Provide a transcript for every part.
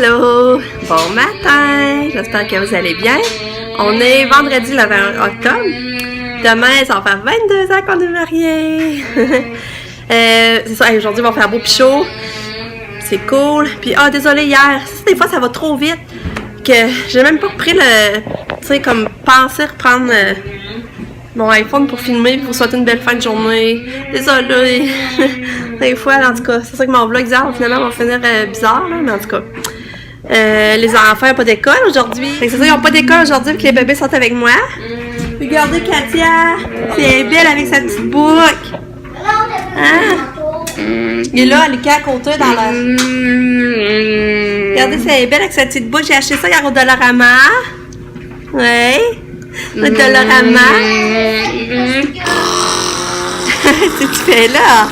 Allô! Bon matin! J'espère que vous allez bien. On est vendredi le 20 octobre. Demain, ça va faire 22 ans qu'on est mariés. C'est ça, aujourd'hui, on va faire beau pis chaud. C'est cool. Puis, désolé, hier, des fois, ça va trop vite que j'ai même pas pris le... Tu sais, comme penser reprendre mon iPhone pour filmer, pour vous souhaiter une belle fin de journée. Désolé. Des fois, en tout cas, c'est ça que mon vlog bizarre, finalement, va finir bizarre, là, mais en tout cas. Les enfants n'ont pas d'école aujourd'hui. C'est ça, ils n'ont pas d'école aujourd'hui, que les bébés sont avec moi. Regardez Katia, c'est belle avec sa petite boucle. Hein? Il est là, Lucas, à côté, dans la... Regardez, c'est belle avec sa petite boucle. J'ai acheté ça hier au Dollarama. Ouais. Au Dollarama. Qu'est-ce que tu fais là?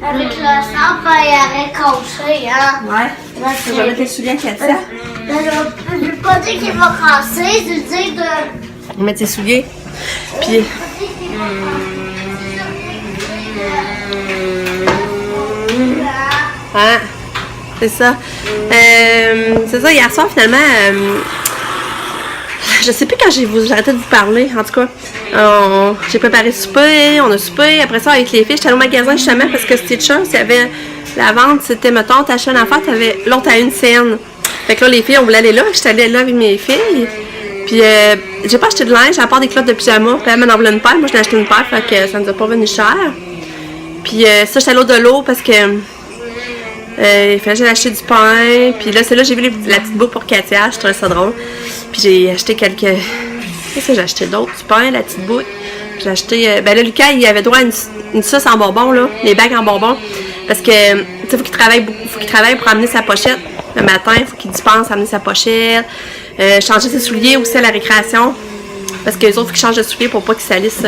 Avec le sang, il aurait cassé, hein? Ouais. Je vais mettre les souliers à Katia. Je veux pas dire qu'il va casser, je veux dire de... Je vais mettre ses souliers. Puis... Hein? C'est ça. C'est ça, hier soir, finalement... je sais plus quand j'ai arrêté de vous parler, en tout cas. J'ai préparé le souper, on a soupé. Après ça, avec les filles, j'étais allée au magasin justement parce que c'était chance. Il y avait la vente, c'était, mettons, t'achètes une affaire, t'avais l'autre à une scène. Fait que là, les filles, on voulait aller là. J'étais allée là avec mes filles. Puis, j'ai pas acheté de linge, à part des clottes de pyjama. Puis, elle m'en voulait une paire. Moi, je l'ai acheté une paire, fait que ça nous a pas venu cher. Puis, ça, j'étais à l'eau de l'eau parce que. Il fallait que j'aille acheter du pain. Puis là, c'est là j'ai vu la petite boucle pour Katia. Je trouvais ça drôle. Puis j'ai acheté quelques... Qu'est-ce que j'ai acheté d'autre? Du pain, la petite boucle. J'ai acheté... ben là, Lucas, il avait droit à une sauce en bonbons, là. Les bagues en bonbons. Parce que, tu sais, faut qu'il travaille pour amener sa pochette. Le matin, il faut qu'il dispense à amener sa pochette. Changer ses souliers aussi à la récréation. Parce que les autres, il faut qu'ils changent de souliers pour pas qu'ils salissent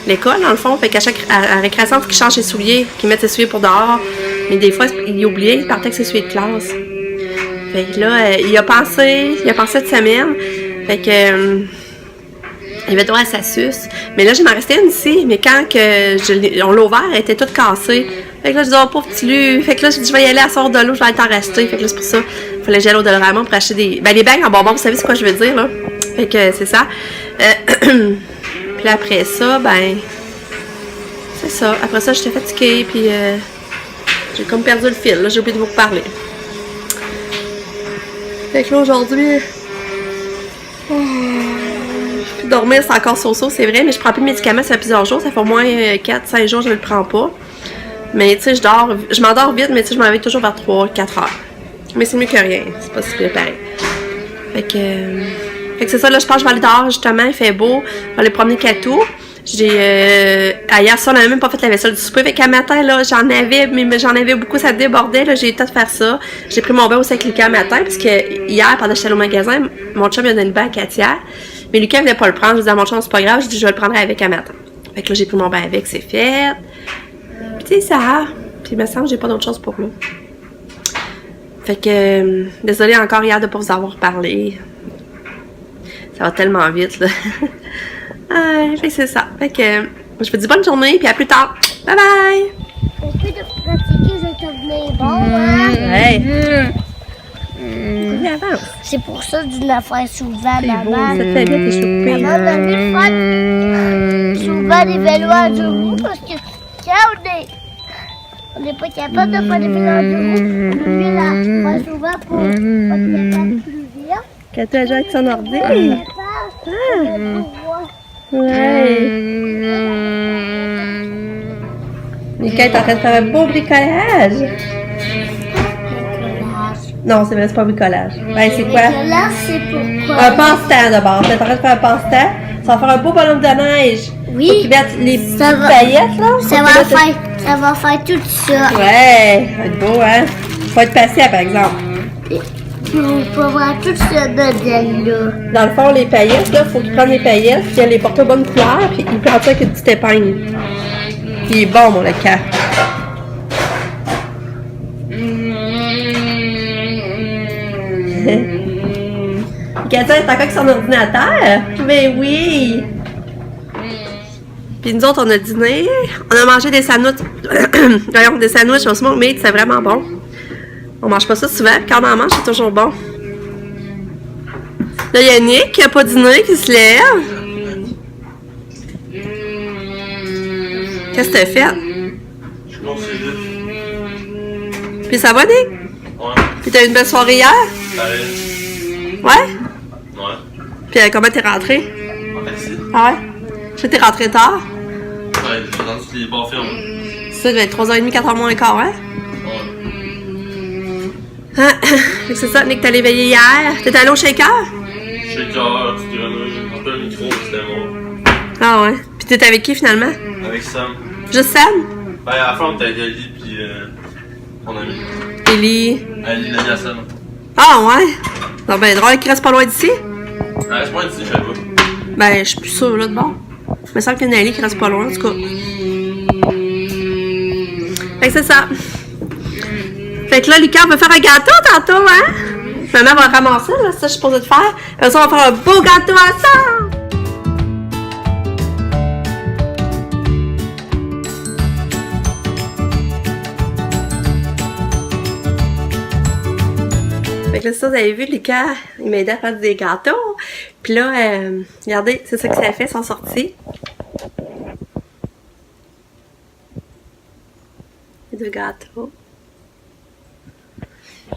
l'école, dans le fond. Fait qu'à à la récréation, il faut qu'il change ses souliers. Qu'il mette ses souliers pour dehors. Mais des fois, il oubliait, il partait avec ses souliers de classe. Fait que là, il a pensé cette semaine. Fait que, il avait droit à sa suce. Mais là, j'en restais une ici. Mais quand on l'a ouvert, elle était toute cassée. Fait que là, je dis, oh, pauvre petit Lu. Fait que là, je dis, je vais y aller à sort de l'eau, je vais t'en rester. Fait que là, c'est pour ça. Il fallait que j'aille au Dollarama pour acheter des bagues en bonbons. Vous savez ce que je veux dire, là? Fait que c'est ça. Puis après ça, ben, c'est ça. Après ça, j'étais fatiguée. Puis, j'ai comme perdu le fil, là, j'ai oublié de vous reparler. Fait que là, aujourd'hui... dormir, c'est encore so-so, c'est vrai, mais je prends plus de médicaments, ça fait plusieurs jours. Ça fait au moins 4-5 jours que je ne le prends pas. Mais, tu sais, je m'endors vite, mais tu sais, je m'en vais toujours vers 3-4 heures. Mais c'est mieux que rien, c'est pas si pareil. Fait que c'est ça, là, je pense que je vais aller dehors, justement, il fait beau. Je vais aller promener Katou. Hier soir, on n'avait même pas fait la vaisselle du souper. Fait qu'à matin, là, j'en avais beaucoup, ça débordait, là, j'ai eu le temps de faire ça. J'ai pris mon bain aussi avec Lucas matin, parce que hier, pendant que j'étais allée au magasin, mon chum il a donné le bain à Katia. Mais Lucas ne voulait pas le prendre. Je disais à mon chum, c'est pas grave, je dis, je vais le prendre avec à matin. Fait que là, j'ai pris mon bain avec, c'est fait. Puis, tu sais, ça. Puis, il me semble que j'ai pas d'autre chose pour là. Fait que, désolée encore hier de pas vous avoir parlé. Ça va tellement vite, là. Fait que c'est ça. Fait que je vous dis bonne journée, puis à plus tard. Bye bye! Au plus de pratiquer, je vais devenir bon, hein? Ouais! C'est pour ça que je la fais souvent, maman. Ça te fait bien tes choupées. Maman m'a mis faire souvent des vélos à deux roues, parce que quand on n'est pas capable de faire des vélos à deux roues, on oublie la faire souvent pour pas être capable de plus vite. Quand tu as joué avec son ordi? Ouais. Mika est en train de faire un beau bricolage. Non, c'est vrai, c'est pas un bricolage. Ben, c'est quoi? Bricolage, c'est pourquoi? Un passe-temps d'abord. Tu es en train de faire un passe-temps. Ça va faire un beau bonhomme de neige. Oui. Faut qu'il mette les petites paillettes, là. Ça va faire tout ça. Ouais, ça va être beau, hein? Faut être patient, par exemple. On peut voir tout ce modèle-là. Dans le fond, les paillettes, là, faut qu'il prenne les paillettes, puis il les porte aux bonnes couleurs, puis il prend ça avec une petite épingle. Il est bon, mon le cas. Katia est encore avec son ordinateur? Mais oui! Puis nous autres, on a dîné. On a mangé des sandwichs. Voyons, des sandwichs au smoke meat, c'est vraiment bon. On mange pas ça souvent. Quand on en mange, c'est toujours bon. Là, il y a Nick qui a pas dîné, qui se lève. Qu'est-ce que t'as fait? Je suis cégep. Puis ça va, Nick? Ouais. Puis t'as eu une belle soirée hier? Pareil. Ouais? Ouais. Puis comment t'es rentré? En taxi. Ah ouais? Je sais que t'es rentré tard. Ouais, j'ai entendu les bars fermés. Ça devait être 3h30, 4h moins quart, hein? Ouais. Ah, fait que c'est ça, Nick, t'es allé veiller hier. T'es allé au shaker? Shaker, petite grenouille, un peu le micro, c'était mort. Ah ouais. Puis t'es avec qui finalement? Avec Sam. Juste Sam? Ben, à la fin, on était avec Ali, puis mon ami. Ellie. Ali, l'ami à Sam. Ah ouais? Non ben drôle qu'il reste pas loin d'ici. Ouais, c'est pas ici, je sais pas. Ben, je suis plus sûre là de bord. Il me semble qu'il y a une allée qui reste pas loin, en tout cas. Fait que c'est ça. Fait que là, Lucas, on va faire un gâteau tantôt, hein? Maman va ramasser, là, ça, je suis supposée de faire. Après ça, on va faire un beau gâteau ensemble! Fait que là, ça, vous avez vu, Lucas, il m'a aidé à faire des gâteaux. Puis là, regardez, c'est ça que ça fait, ils sont sortis. Les deux gâteaux.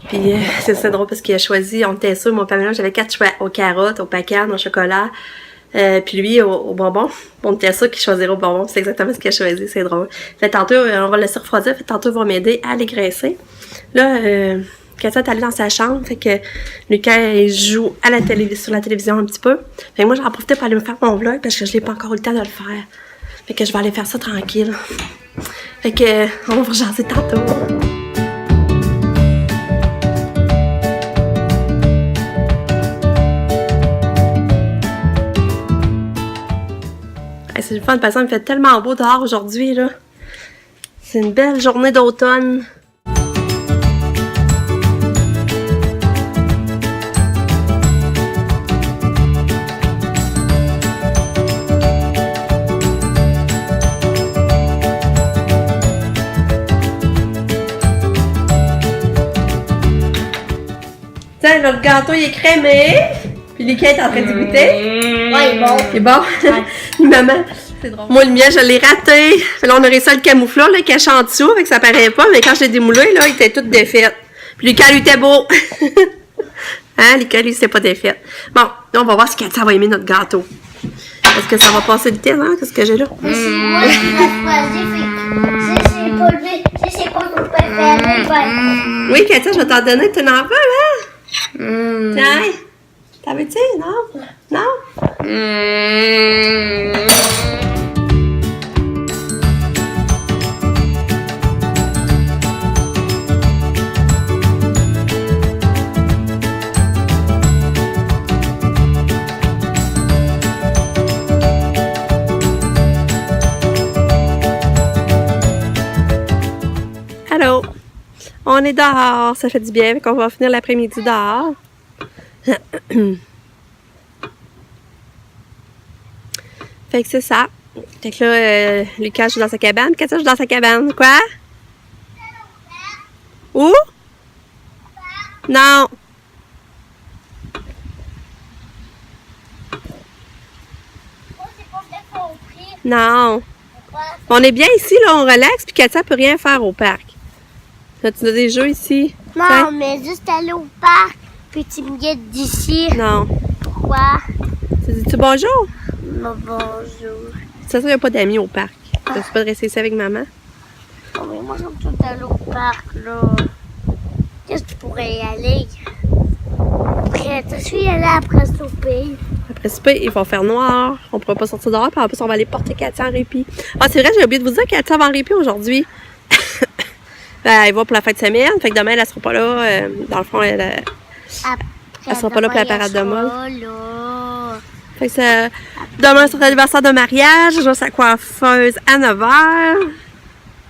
Puis c'est drôle parce qu'il a choisi, on était sûr, mon Pamela, j'avais 4 choix aux carottes, au pacan, au chocolat. Puis lui, au bonbon. On était sûr qu'il choisirait au bonbon. C'est exactement ce qu'il a choisi, c'est drôle. Fait tantôt, on va le laisser refroidir. Fait tantôt, il va m'aider à les graisser. Là, Katia est allée dans sa chambre. Fait que Lucas, il joue à la sur la télévision un petit peu. Fait que moi, j'en profitais pour aller me faire mon vlog parce que je n'ai pas encore eu le temps de le faire. Fait que je vais aller faire ça tranquille. Fait que, on va vous rejaser tantôt. C'est le fun, parce que il fait tellement beau dehors aujourd'hui, là. C'est une belle journée d'automne. Tiens, là, le gâteau, il est crémé. Puis Lucas est en train d'y goûter. Ouais, il est bon. C'est bon? Ouais. Maman. C'est drôle. Moi, le mien, je l'ai raté. Là, on a réussi à le camoufler, là, caché en dessous, fait que ça paraît pas, mais quand je l'ai démoulé, là, il était tout défait. Puis Lucas, lui, était beau. Hein, Lucas, lui, c'était pas défait. Bon, là, on va voir si Katia va aimer notre gâteau. Est-ce que ça va passer le temps, hein? Qu'est-ce que j'ai là? Mais c'est moi qui l'ai choisi, c'est pas ton préféré. Oui, Katia, je vais t'en donner, tu en veux, hein? Tiens. T'en veux-tu? Non? Non? Allô? On est dehors, ça fait du bien, fait qu'on va finir l'après-midi dehors. Fait que c'est ça. Fait que là, Lucas joue dans sa cabane. Katia joue dans sa cabane. Quoi? Où? Non. Non. On est bien ici, là, on relaxe, puis Katia peut rien faire au parc. Là, tu as des jeux ici. Non, Tiens. mais juste aller au parc, puis tu me guettes d'ici. Non. Pourquoi? Tu dis-tu bonjour? Bonjour. C'est ça, il n'y a pas d'amis au parc. Tu peux pas rester ici avec maman? Oh, mais moi, j'aime tout aller au parc, là. Qu'est-ce que tu pourrais y aller? Après, tu suis y aller après souper. Après souper, il va faire noir. On ne pourra pas sortir dehors. Puis en plus, on va aller porter Katia en répit. Ah, c'est vrai, j'ai oublié de vous dire que Katia va en répit aujourd'hui. Elle va pour la fin de semaine. Fait que demain, elle ne sera pas là. Dans le fond, elle sera pas là pour la parade de mode. Fait que c'est demain, c'est l'anniversaire de mariage. Je vais sa coiffeuse à 9h.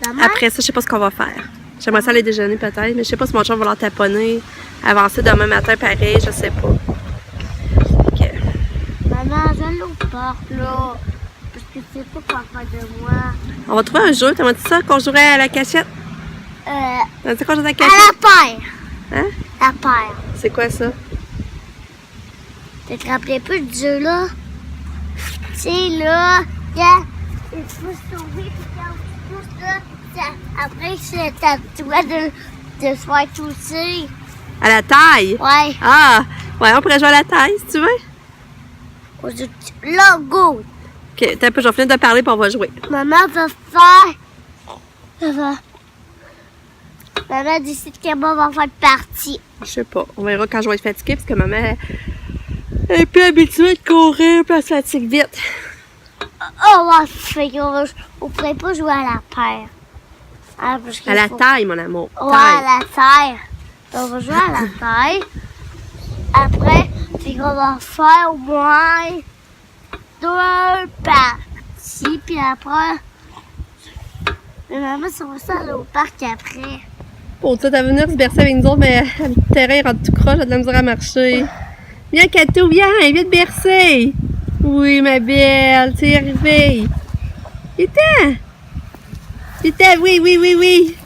Demain? Après ça, je sais pas ce qu'on va faire. J'aimerais ça aller déjeuner peut-être, mais je sais pas si mon chum va leur taponner. Avancer demain matin pareil, je sais pas. Okay. Maman, je vais aller au parc, là. Parce je sais pas quoi faire de moi. On va trouver un jeu. T'as dit ça qu'on jouerait à la cachette? T'as dit qu'on jouerait à la À cachette? la paire. Hein? La paire. C'est quoi ça? Tu te rappelles pas du jeu là? C'est là, quand il faut se sauver, puis quand tu pousses là, après c'est à toi de se faire tousser. À la taille? Ouais. Ah! Ouais, on pourrait jouer à la taille si tu veux. Là, go! Ok, t'as un peu, je vais finir de parler puis on va jouer. Maman va faire. Maman décide que moi va faire partie. Je sais pas. On verra quand je vais être fatiguée parce que maman elle est plus habituée de courir puis elle se fatigue vite. Oh, on pourrait pas jouer à la paire. Ah, parce qu'il À la faut- taille, mon amour. Ouais, Taille. à la terre. On va jouer à la terre. Après, puis on va faire au moins 2 parties. Puis après, mais maman, ça va ça aller au parc après. Pour ça, t'as venir se bercer avec nous autres, mais le terrain il rentre tout croche, j'ai de la misère à marcher. Viens, Kato, viens te bercer. Oui, ma belle, tu es arrivée. Viens-t'en. Viens-t'en, oui.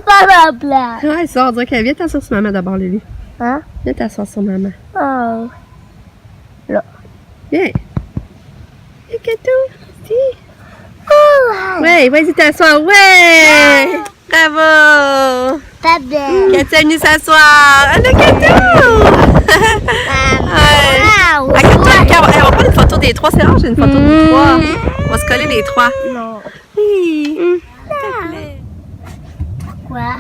Pas ma place. Ouais, ça, on dirait qu'elle vient t'asseoir sur maman d'abord, Lily. Hein? Viens t'asseoir sur maman. Oh. Viens. Viens, Kato. Si. Oh. Ouais, vas-y t'asseoir. Ouais. Bravo. Pas bien. Kato est venue s'asseoir. Allô, Kato. Wow. Ah, Kato, on va prendre une photo des trois. C'est rare, j'ai une photo des trois. On va se coller les trois. Non. Oui. S'il te plaît. Quoi?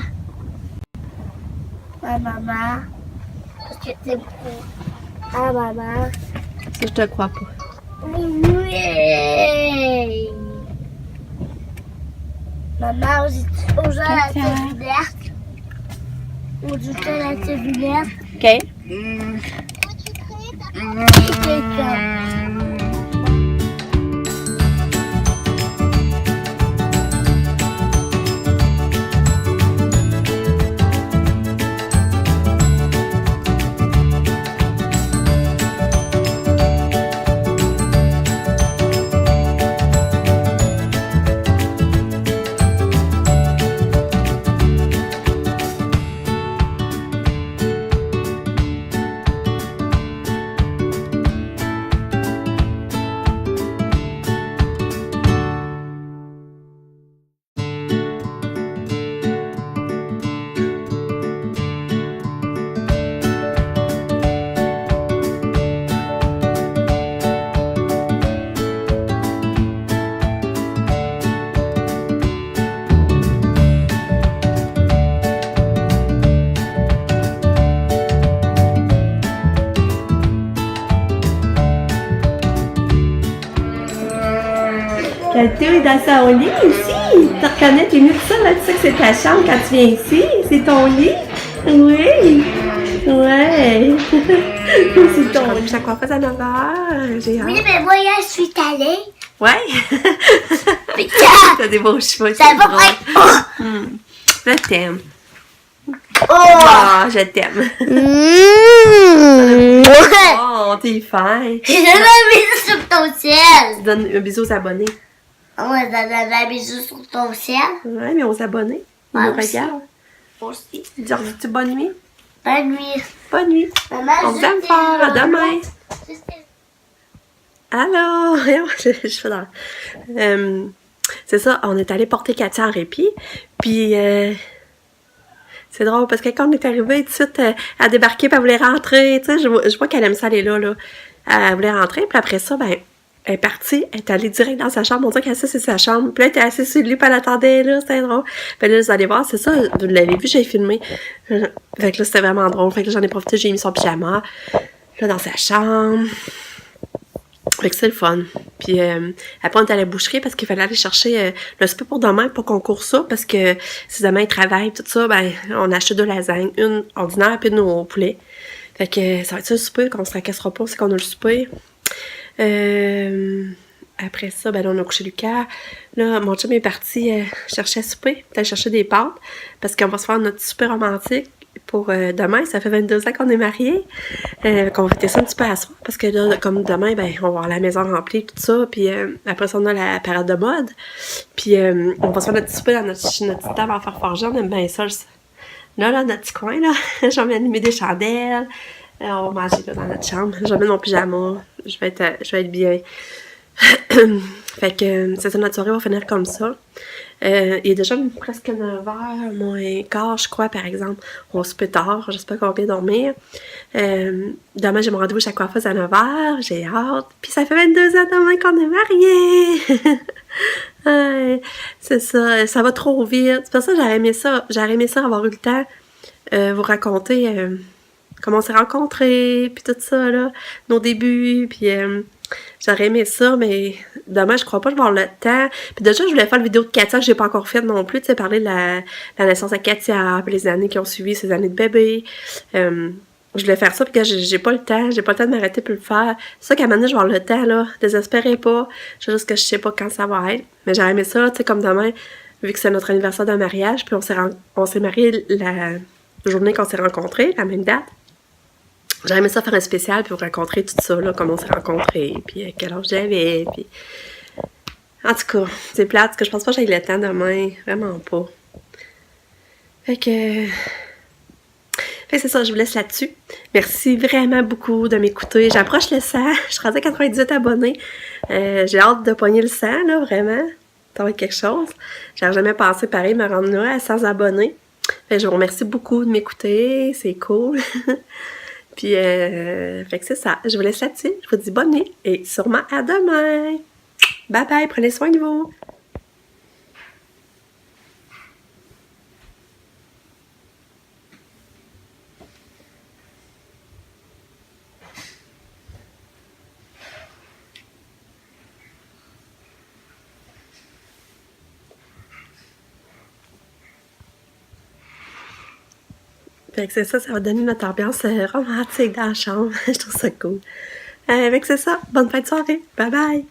Ouais, maman. Parce que t'es beaucoup. Ah, maman. Je te crois pas. Oui. Maman, on joue à la tête On joue à la tête OK. Kato est dans son lit ici. Tu reconnais, t'es mieux que ça, là. Tu sais que c'est ta chambre quand tu viens ici. C'est ton lit. Oui. Ouais. C'est ton lit. Ça coiffe à 9h. J'ai hâte. Oui, mais moi, hier, je suis allée. Ouais. Putain! T'as des beaux cheveux. Ça c'est va drôle. faire. Je t'aime. Oh! Ah, je t'aime. Mmh. Oh, t'es fin. Je donne un bisou sur ton ciel. Donne un bisou aux abonnés. Ouais, je donne un bisou sur ton ciel. Ouais, mais aux abonnés. Ils Ouais, nous aussi. regardent. Aussi. Tu dis bonne nuit? Bonne nuit. Bonne nuit. Maman, On vous aime fort. À demain. Juste Allô? Je fais dans... c'est ça, on est allé porter Katia en répit. Puis, c'est drôle parce que quand on est arrivé, tout de suite, elle débarquait puis elle voulait rentrer. Tu sais, je vois qu'elle aime ça aller là. Elle voulait rentrer. Puis après ça, ben, elle est partie. Elle est allée direct dans sa chambre. On dirait qu'elle est assise sur sa chambre. Puis là, elle était assise sur le lit puis elle attendait. Là, c'était drôle. Puis là, vous allez voir, c'est ça. Vous l'avez vu, j'ai filmé. Fait que là, c'était vraiment drôle. Fait que là, j'en ai profité. J'ai mis son pyjama. Là, dans sa chambre. Fait que c'est le fun. Puis après, on est allé à la boucherie parce qu'il fallait aller chercher le souper pour demain pour qu'on court ça. Parce que si demain il travaille tout ça, ben on a acheté 2 lasagnes. Une ordinaire puis une au poulet. Fait que ça va être ça le souper, qu'on se tracassera pas, c'est qu'on a le souper. Après ça, ben là, on a couché Lucas. Là, mon chum est parti chercher à souper. Il est allé chercher des pâtes. Parce qu'on va se faire notre souper romantique. pour demain. Ça fait 22 ans qu'on est mariés. Qu'on va fêter ça un petit peu à soir. Parce que là, comme demain, ben, on va avoir la maison remplie, tout ça. Puis après ça, on a la parade de mode. Puis on va se faire notre petit souper dans notre petite table à faire forger. On aime bien ça. Là, notre petit coin, là. Je vais allumer des chandelles. On va manger là, dans notre chambre. Je vais mettre mon pyjama. Je vais être bien. Fait que c'est ça, notre soirée va finir comme ça. Il est déjà presque 9h, moins quart, je crois, par exemple. On se peut tard, j'espère qu'on va bien dormir. Demain, j'ai mon rendez-vous chez la coiffeuse à 9h, j'ai hâte. Puis ça fait 22 ans demain qu'on est mariés! Ouais, c'est ça va trop vite. C'est pour ça que j'aurais aimé ça avoir eu le temps vous raconter comment on s'est rencontrés, puis tout ça, là, nos débuts, puis j'aurais aimé ça, mais demain, je crois pas que je vais avoir le temps. Puis déjà, je voulais faire une vidéo de Katia que j'ai pas encore faite non plus, tu sais, parler de la naissance à Katia, puis les années qui ont suivi, ces années de bébé. Je voulais faire ça, puis que j'ai pas le temps de m'arrêter pour le faire. C'est ça qu'à un moment donné, je vais avoir le temps, là, désespérez pas. C'est juste que je sais pas quand ça va être. Mais j'aurais aimé ça, tu sais, comme demain, vu que c'est notre anniversaire de mariage, puis on s'est mariés la journée qu'on s'est rencontrés, la même date. J'aurais aimé ça faire un spécial puis vous rencontrer tout ça, là, comment on s'est rencontrés, puis quel âge j'avais, puis... En tout cas, c'est plate, parce que je pense pas que j'ai le temps demain, vraiment pas. Fait que c'est ça, je vous laisse là-dessus. Merci vraiment beaucoup de m'écouter. J'approche le 100, je suis rendue à 98 abonnés. J'ai hâte de pogner le 100, là, vraiment. Ça va être quelque chose. J'aurais jamais pensé, pareil, me rendre là à 100 abonnés. Fait que je vous remercie beaucoup de m'écouter, c'est cool. Puis, fait que c'est ça. Je vous laisse là-dessus. Je vous dis bonne nuit et sûrement à demain. Bye bye, prenez soin de vous. Fait que c'est ça, ça va donner notre ambiance romantique dans la chambre. Je trouve ça cool. Fait que c'est ça. Bonne fin de soirée. Bye bye.